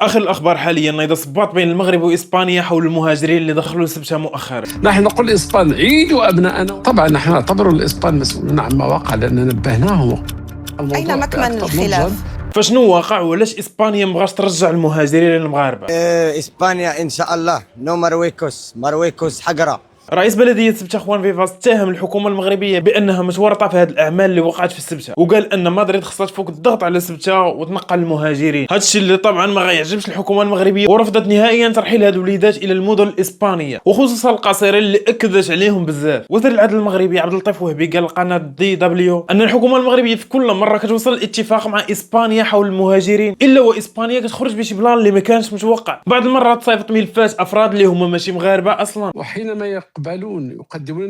اخر الاخبار حاليا نايض صباط بين المغرب واسبانيا حول المهاجرين اللي دخلوا لسبتها مؤخرا. نحن نقول لإسبان عيدوا أبناءنا. طبعا نحن نعتبر الإسبان مسؤولون عما وقع لأننا نبهناهم. أين مكمن الخلاف؟ فشنو واقع وعلاش اسبانيا مبغاش ترجع المهاجرين للمغاربه؟ اسبانيا ان شاء الله نو مارويكوس حقره. رئيس بلدية سبتة خوان فيفاس اتهم الحكومة المغربية بأنها متورطة في هذه الأعمال اللي وقعت في سبتة، وقال أن مدريد خصها تفك الضغط على سبتة وتنقل المهاجرين. هذا الشيء اللي طبعا ما غيعجبش الحكومة المغربية، ورفضت نهائيا ترحيل هذه الوليدات إلى المدن الإسبانية، وخصوصا القصيرين اللي أكدت عليهم بزاف. وزير العدل المغربي عبد اللطيف وهبي قال لقناة DW أن الحكومة المغربية في كل مرة كتوصل الاتفاق مع إسبانيا حول المهاجرين إلا وإسبانيا كتخرج بشي بلان اللي ما كانش متوقع. بعض المرات صيفط ملفات أفراد اللي هما ماشي مغاربة أصلا، وحينما يقدمون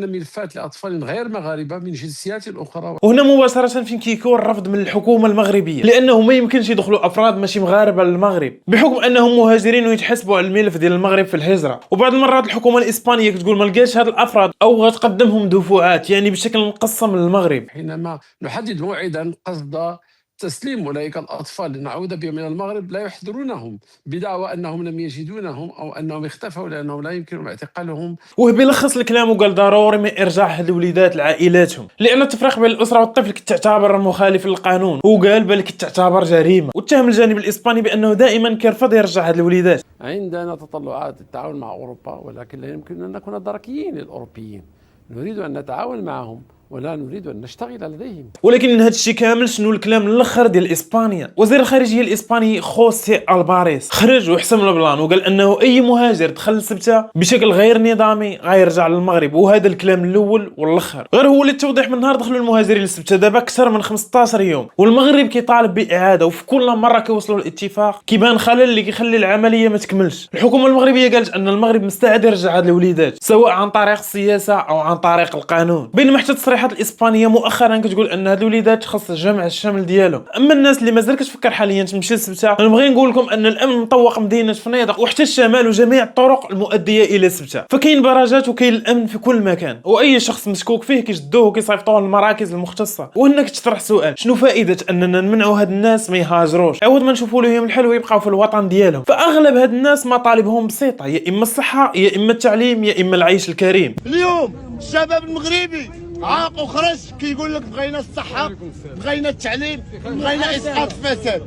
ملفات لأطفال غير مغاربة من جنسيات أخرى. وهنا مباشرة فين كيكون الرفض من الحكومة المغربية، لأنه ما يمكنش يدخلوا أفراد ماشي مغاربة للمغرب بحكم أنهم مهاجرين ويتحسبوا على الملف ديال المغرب في الهجرة. وبعض المرات الحكومة الإسبانية كتقول ما لقاش هاد الأفراد أو غتقدمهم دفعات، يعني بشكل مقسم للمغرب. حينما نحدد موعدا قصد تسليم أولئك الأطفال لنعود بهم إلى المغرب لا يحضرونهم بدعوى أنهم لم يجدونهم أو أنهم اختفوا لأنهم لا يمكنهم اعتقالهم. وهبي لخص الكلام وقال ضروري من إرجاع هاد الوليدات لعائلاتهم، لأن التفريق بين الأسرة والطفل كتعتبر مخالف للقانون، وقال بل كتعتبر جريمة، واتهم الجانب الإسباني بأنه دائما كيرفض يرجع هاد الوليدات. عندنا تطلعات التعاون مع أوروبا، ولكن لا يمكن أن نكون دركيين للأوروبيين. نريد أن نتعاون معهم ولا نريد أن نشتغل لديهم. ولكن من هذا الشيء كامل شنو الكلام الاخر ديال اسبانيا؟ وزير الخارجيه الاسباني خوسي الباريس خرج وحسم البلان وقال انه اي مهاجر دخل سبته بشكل غير نظامي غيرجع للمغرب، وهذا الكلام الاول والاخر. غير هو للتوضيح من نهار دخلوا المهاجرين لسبته دابا اكثر من 15 يوم، والمغرب كيطالب باعاده، وفي كل مره كيوصلوا للاتفاق كيبان خلل اللي كيخلي العمليه ما تكملش. الحكومه المغربيه قالت ان المغرب مستعد يرجع هاد الوليدات سواء عن طريق السياسه او عن طريق القانون، بينما حتى التصريحات الاسبانيه مؤخرا كتقول ان هاد الوليدات خاص جمع الشمل ديالهم. اما الناس اللي مازال كتفكر حاليا تمشي لسبته، نبغي نقول لكم ان الامن مطوق مدينه فنيدق وحتى الشمال وجميع الطرق المؤديه الى سبته، فكاين براجات وكاين الامن في كل مكان، واي شخص مشكوك فيه كيشدوه وكيصيفطوه للمراكز المختصه. وهنا كتطرح سؤال، شنو فائده اننا نمنعوا هاد الناس ما يهاجروش عوض ما نشوفوا لهم الحل ويبقاو في الوطن ديالهم؟ فاغلب هاد الناس مطالبهم بسيطه، يا اما الصحه يا اما التعليم يا اما العيش الكريم. اليوم الشباب المغربي عاق وخرج كيقول لك بغينا الصحة، بغينا التعليم، بغينا إسقاط الفساد.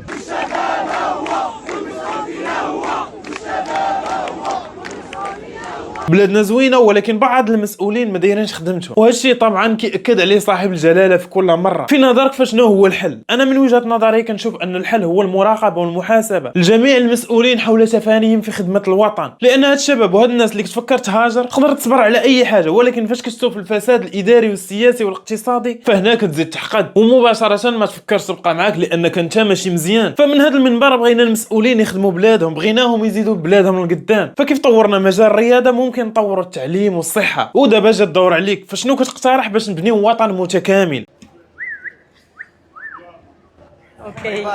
بلادنا زوينه ولكن بعض المسؤولين ما دايرينش خدمتهم، وهذا الشيء طبعا كيأكد عليه صاحب الجلاله في كل مره. في نظرك فشنو هو الحل؟ انا من وجهه نظري كنشوف ان الحل هو المراقبه والمحاسبه لجميع المسؤولين حول تفانيهم في خدمه الوطن، لان هاد الشباب وهاد الناس اللي كتفكر تهاجر تقدر تصبر على اي حاجه، ولكن فاش كتشوف الفساد الاداري والسياسي والاقتصادي فهنا كتزيد تحقد ومباشره ما تفكرش تبقى معاك لانك انت ماشي مزيان. فمن هذا المنبر بغينا المسؤولين يخدموا بلادهم، بغيناهم يزيدوا بلادهم لقدام. فكيف طورنا مجال الرياضه ممكن نطوروا التعليم والصحه، ودابا جا الدور عليك، فشنو كتقترح باش نبنيو وطن متكامل؟ اوكي